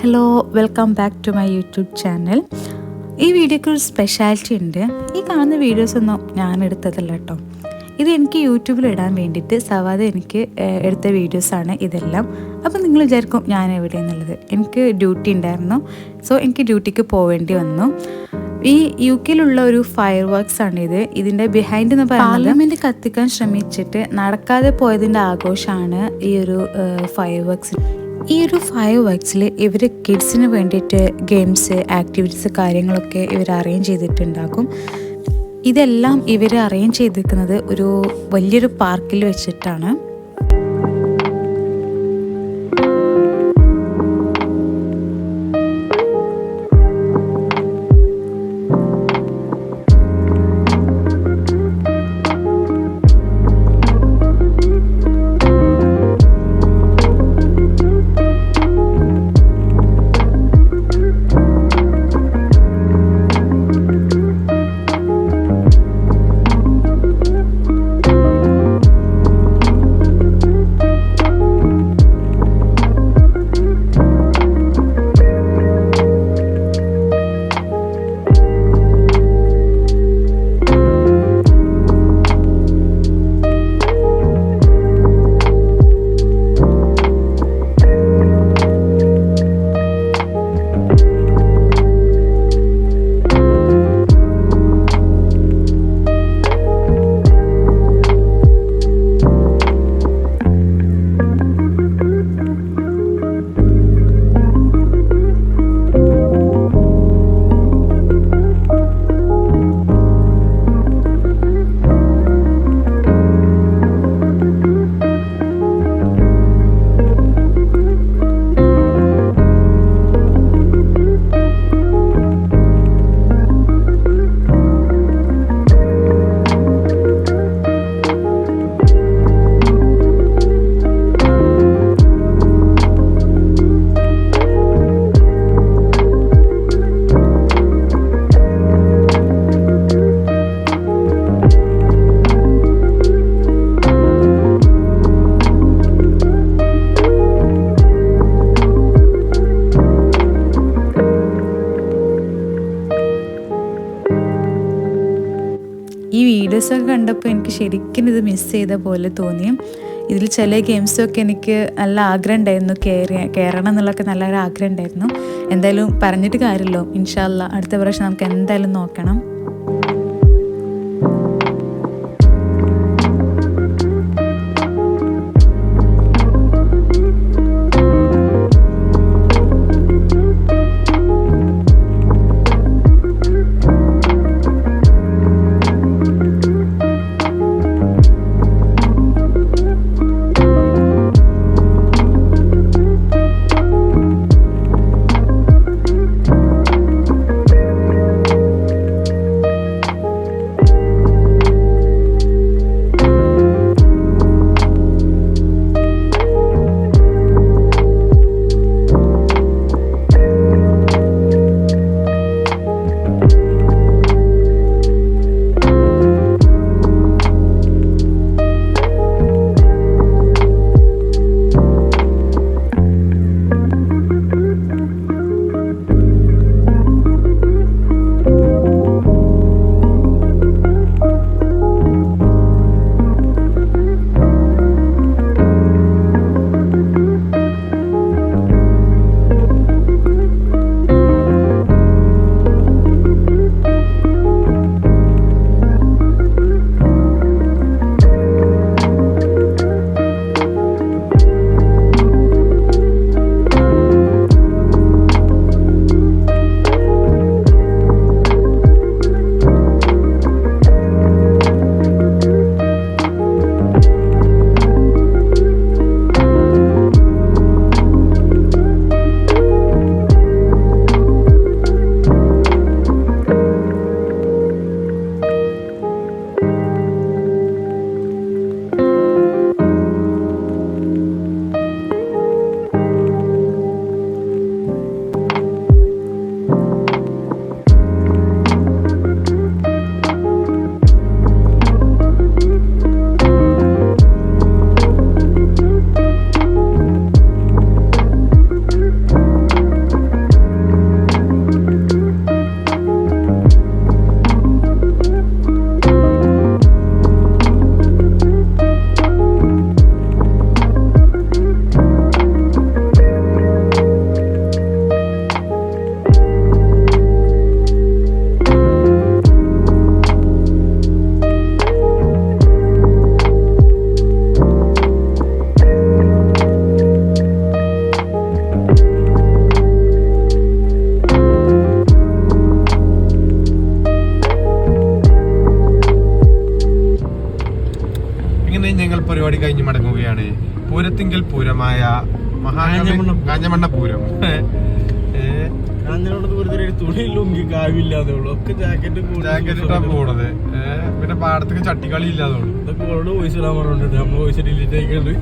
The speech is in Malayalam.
Hello, welcome back to my YouTube channel. ഈ വീഡിയോയ്ക്ക് ഒരു സ്പെഷ്യാലിറ്റി ഉണ്ട്. ഈ കാണുന്ന വീഡിയോസൊന്നും ഞാൻ എടുത്തതല്ല കേട്ടോ. ഇത് എനിക്ക് യൂട്യൂബിൽ ഇടാൻ വേണ്ടിയിട്ട് സവാദ എനിക്ക് എടുത്ത വീഡിയോസാണ് ഇതെല്ലാം. അപ്പോൾ നിങ്ങൾ വിചാരിക്കും ഞാൻ എവിടെയെന്നുള്ളത്. എനിക്ക് ഡ്യൂട്ടി ഉണ്ടായിരുന്നു, സോ എനിക്ക് ഡ്യൂട്ടിക്ക് പോവേണ്ടി വന്നു. ഈ യു കെയിലുള്ള ഒരു ഫയർ വർക്ക്സ് ആണിത്. ഇതിൻ്റെ ബിഹൈൻഡ് എന്ന് പറയുന്നത് പാർലമെൻറ്റ് കത്തിക്കാൻ ശ്രമിച്ചിട്ട് നടക്കാതെ പോയതിൻ്റെ ആഘോഷമാണ് ഈ ഒരു ഫയർ വർക്ക്സ്. ഈ ഒരു ഫയർ വർക്ക്സിൽ ഇവർ കിഡ്സിന് വേണ്ടിയിട്ട് ഗെയിംസ്, ആക്ടിവിറ്റീസ് കാര്യങ്ങളൊക്കെ ഇവർ അറേഞ്ച് ചെയ്തിട്ടുണ്ടാക്കും. ഇതെല്ലാം ഇവർ അറേഞ്ച് ചെയ്തിരിക്കുന്നത് ഒരു വലിയൊരു പാർക്കിൽ വെച്ചിട്ടാണ്. ഈ വീഡിയോസൊക്കെ കണ്ടപ്പോൾ എനിക്ക് ശരിക്കും ഇത് മിസ് ചെയ്ത പോലെ തോന്നി. ഇതിൽ ചില ഗെയിംസൊക്കെ എനിക്ക് നല്ല ആഗ്രഹം ഉണ്ടായിരുന്നു, കയറണം എന്നുള്ളതൊക്കെ നല്ലൊരു ആഗ്രഹം ഉണ്ടായിരുന്നു. എന്തായാലും പറഞ്ഞിട്ട് കാര്യമല്ലോ, ഇൻഷാ അല്ലാ അടുത്ത പ്രാവശ്യം നമുക്ക് എന്തായാലും നോക്കണം. പരിപാടി കഴിഞ്ഞ് മടങ്ങുകയാണ്. പൂരത്തിങ്കൽ പൂരമായ കാഞ്ഞമണ്ണ പൂരം. ജാക്കറ്റ് ഇട്ടാ പോണത്. പിന്നെ പാടത്തേക്ക് ചട്ടിക്കളി ഇല്ലാതുള്ളൂ. ഇതൊക്കെ വോയിസ് ഇടാൻ പറഞ്ഞിട്ട് നമ്മൾ വോയിസ് ഡിലീറ്റ് ആയിക്കൊണ്ട്